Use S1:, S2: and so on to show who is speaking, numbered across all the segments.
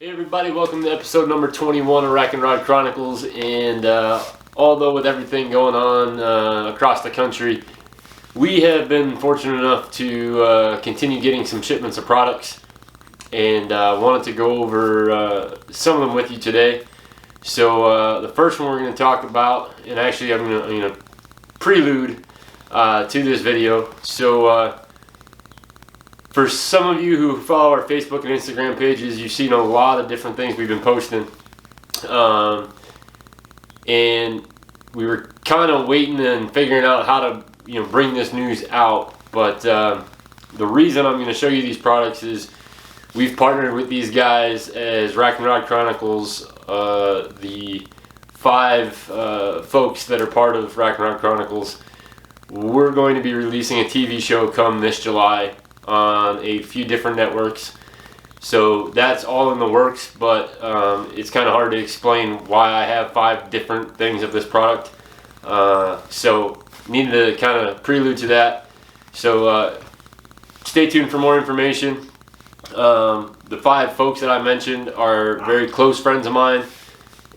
S1: Hey everybody, welcome to episode number 21 of Rack and Rod Chronicles. And although with everything going on across the country, we have been fortunate enough to continue getting some shipments of products, and wanted to go over some of them with you today. So the first one we're going to talk about, and actually I'm going to prelude to this video. So for some of you who follow our Facebook and Instagram pages, you've seen a lot of different things we've been posting. And we were kind of waiting and figuring out how to bring this news out. But the reason I'm going to show you these products is we've partnered with these guys as Rack and Rod Chronicles. The 5 folks that are part of Rack and Rod Chronicles, we're going to be releasing a TV show come this July on a few different networks. So that's all in the works, but it's kind of hard to explain why I have 5 different things of this product. So needed to kind of prelude to that. So stay tuned for more information. The 5 folks that I mentioned are very close friends of mine,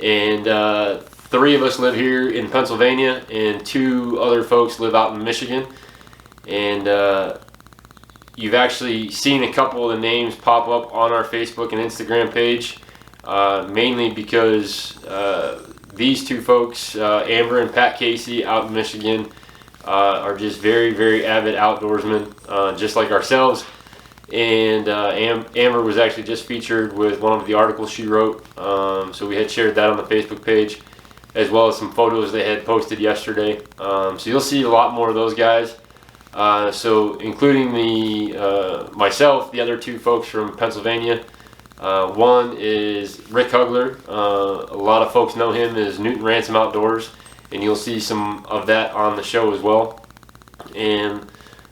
S1: and 3 of us live here in Pennsylvania, and 2 other folks live out in Michigan. And you've actually seen a couple of the names pop up on our Facebook and Instagram page, mainly because these 2 folks, Amber and Pat Casey out in Michigan, are just very, very avid outdoorsmen, just like ourselves. And Amber was actually just featured with one of the articles she wrote, so we had shared that on the Facebook page, as well as some photos they had posted yesterday. So you'll see a lot more of those guys. So including myself, the other 2 folks from Pennsylvania. One is Rick Hugler. A lot of folks know him as Newton Ransom Outdoors, and you'll see some of that on the show as well. And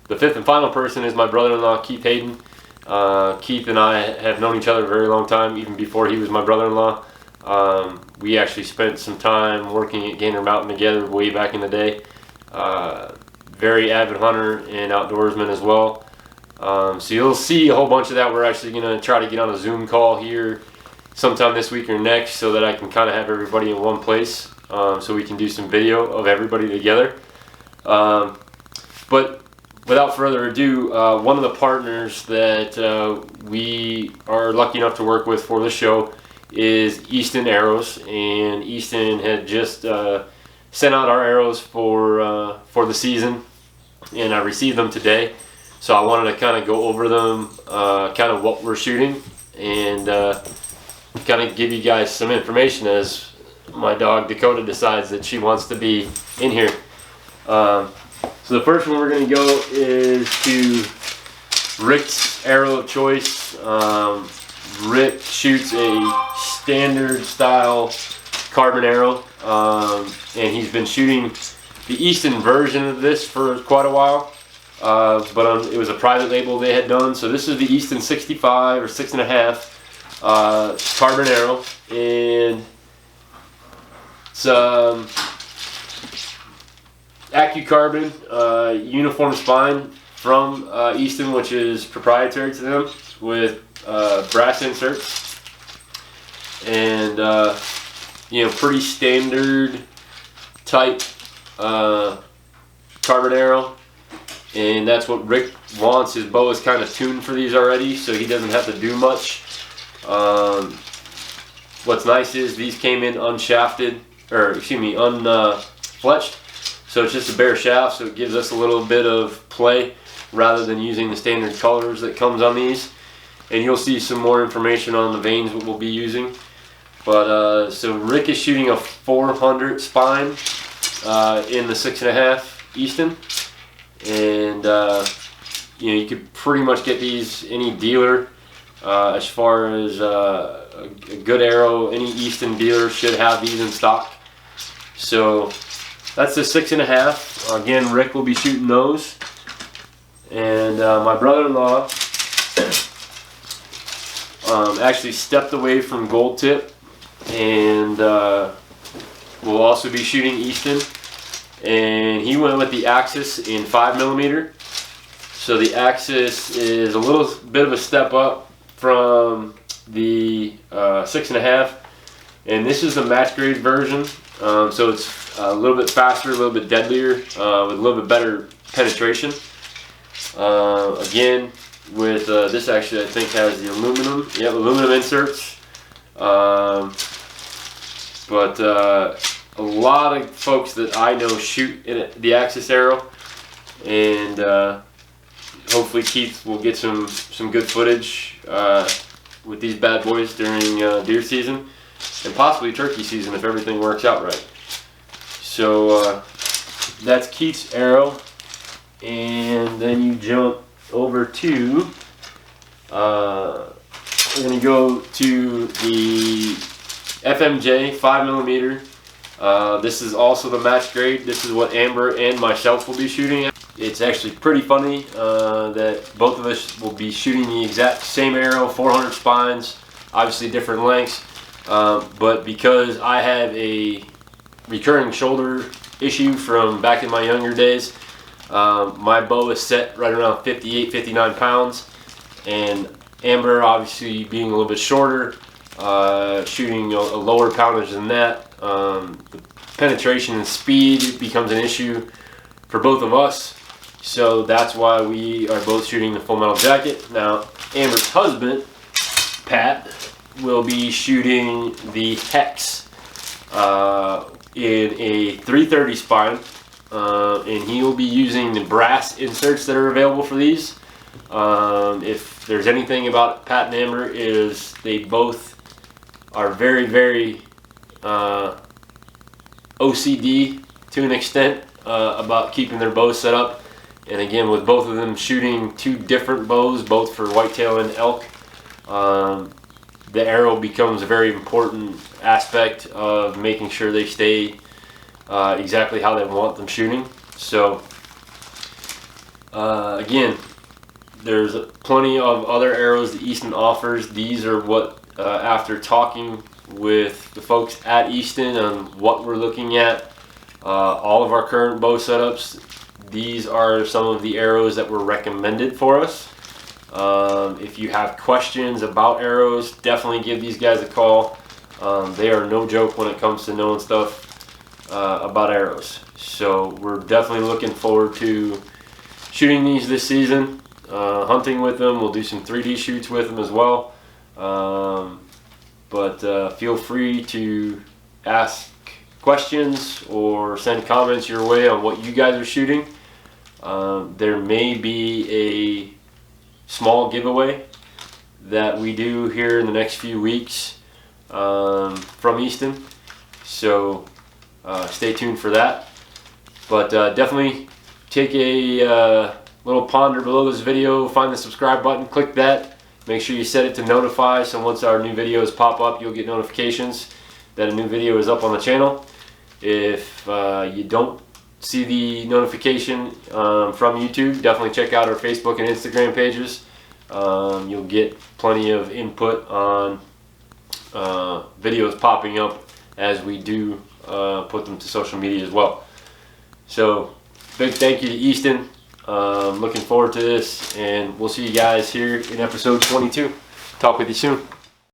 S1: the 5th and final person is my brother-in-law, Keith Hayden. Keith and I have known each other a very long time, even before he was my brother-in-law. We actually spent some time working at Gander Mountain together way back in the day. Very avid hunter and outdoorsman as well. So you'll see a whole bunch of that. We're actually going to try to get on a Zoom call here sometime this week or next, so that I can kind of have everybody in one place, so we can do some video of everybody together. But without further ado, one of the partners that we are lucky enough to work with for the show is Easton Arrows. And Easton had just sent out our arrows for the season, and I received them today. So I wanted to kind of go over them, kind of what we're shooting, and kind of give you guys some information as my dog Dakota decides that she wants to be in here. So the first one we're going to go is to Rick's arrow of choice. Rick shoots a standard style carbon arrow, and he's been shooting the Easton version of this for quite a while, but it was a private label they had done. So this is the Easton 65 or 6.5 carbon arrow, and it's AccuCarbon uniform spine from Easton, which is proprietary to them, with brass inserts, and pretty standard type carbon arrow. And that's what Rick wants. His bow is kind of tuned for these already, so he doesn't have to do much. What's nice is these came in unshafted, or excuse me, unfletched. So it's just a bare shaft, so it gives us a little bit of play rather than using the standard colors that comes on these. And you'll see some more information on the vanes that we'll be using. But so Rick is shooting a 400 spine in the 6.5 Easton, and you could pretty much get these any dealer. As far as a good arrow, any Easton dealer should have these in stock. So that's the 6.5. Again, Rick will be shooting those, and my brother-in-law actually stepped away from Gold Tip, and will also be shooting Easton, and he went with the Axis in 5mm. So the Axis is a little bit of a step up from the 6.5, and this is the match grade version. So it's a little bit faster, a little bit deadlier, with a little bit better penetration. Again, with this actually I think has the aluminum, aluminum inserts. But a lot of folks that I know shoot in the Axis arrow, and hopefully Keith will get some good footage with these bad boys during deer season and possibly turkey season if everything works out right. So that's Keith's arrow, and then you jump over to we're going to go to the FMJ 5mm. This is also the match grade. This is what Amber and myself will be shooting at. It's actually pretty funny that both of us will be shooting the exact same arrow, 400 spines, obviously different lengths, but because I have a recurring shoulder issue from back in my younger days, my bow is set right around 58, 59 pounds, and Amber, obviously being a little bit shorter, shooting a lower poundage than that, the penetration and speed becomes an issue for both of us. So that's why we are both shooting the Full Metal Jacket. Now, Amber's husband, Pat, will be shooting the Hex in a 330 spine, and he will be using the brass inserts that are available for these. If there's anything about Pat and Amber, is they both are very, very OCD to an extent about keeping their bows set up. And again, with both of them shooting two different bows, both for whitetail and elk, the arrow becomes a very important aspect of making sure they stay exactly how they want them shooting. So again, there's plenty of other arrows that Easton offers. These are what, after talking with the folks at Easton on what we're looking at, all of our current bow setups, these are some of the arrows that were recommended for us. If you have questions about arrows, definitely give these guys a call. They are no joke when it comes to knowing stuff about arrows. So we're definitely looking forward to shooting these this season, hunting with them. We'll do some 3D shoots with them as well. But feel free to ask questions or send comments your way on what you guys are shooting. There may be a small giveaway that we do here in the next few weeks from Easton, so stay tuned for that. But definitely take a little ponder below this video, find the subscribe button, click that, make sure you set it to notify, so once our new videos pop up, you'll get notifications that a new video is up on the channel. If you don't see the notification from YouTube, definitely check out our Facebook and Instagram pages. You'll get plenty of input on videos popping up as we do put them to social media as well. So big thank you to Easton. Looking forward to this, and we'll see you guys here in episode 22. Talk with you soon.